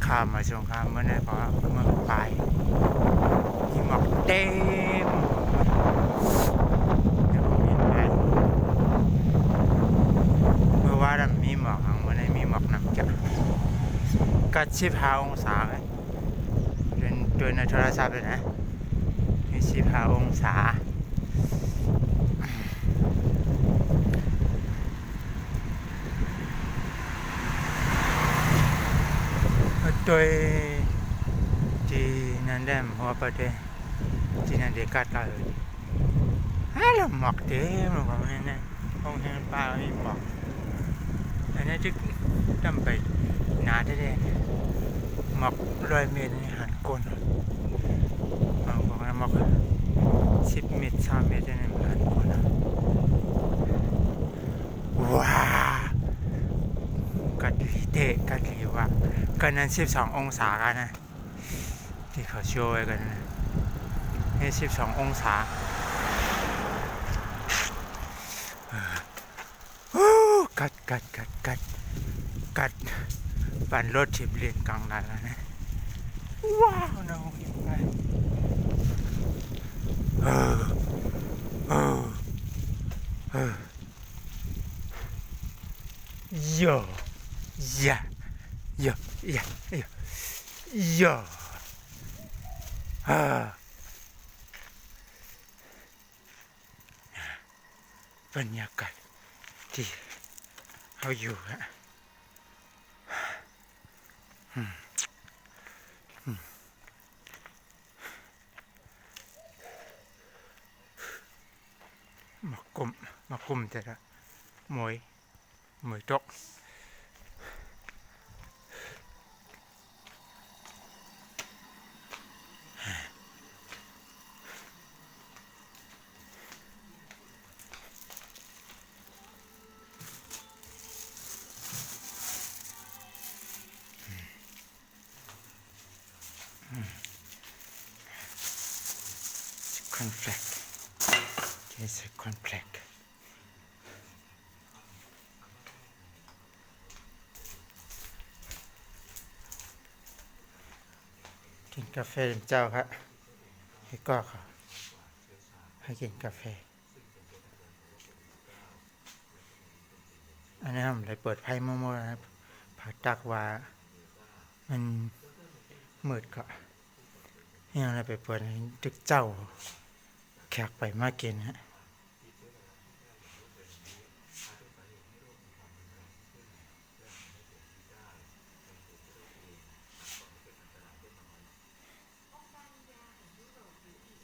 ข้ามมาช่วงข้ามเมื่อไหร่เพราะเมื่อปลายหิมะเต็มเดี๋ยวผมเห็นไปเมื่อว่ามันมีหมอกเมื่อไหร่มีหมอกหนักจ้ะกัด15 องศาเลยด้วยในโทรศัพท์เลยนะมี15 องศาโดยที่นั่นได้หัวประเทศที่นั่นเด็กกัดเลยแล้วหมอกเต็มเลยผมเห็นนะผมเห็นป่ามีหมอกอันนี้จึงดำไปหนาได้หมอก100 เมตรในหันก้นบอกนะหมอก10 เมตร3 เมตรในหันก้นว้ากัดลีเตะกัดลีว่ากันนั้น12 องศากันนะที่เขาโชว์ไว้กันนะนี่12 องศากัดปั่นรถทิพย์เรียนกลางนาแล้วนะว้าวน้องเห็นไหมเออเออเออโยยะโยยะโยบรรยากาศที่เขาอยู่ฮะมากุมแต่ละมวยตกคอนแฟลกเจสคอนแฟลกกินกาแฟเจ้าครับให้ก็ค่ะให้กินกาแฟอันนี้ผมเลยเปิดไพ่มั่วๆนะครับผักตักว่ามันมืดก็นี่เราไปเปิดดึกเจ้าแขกไปมากินฮะ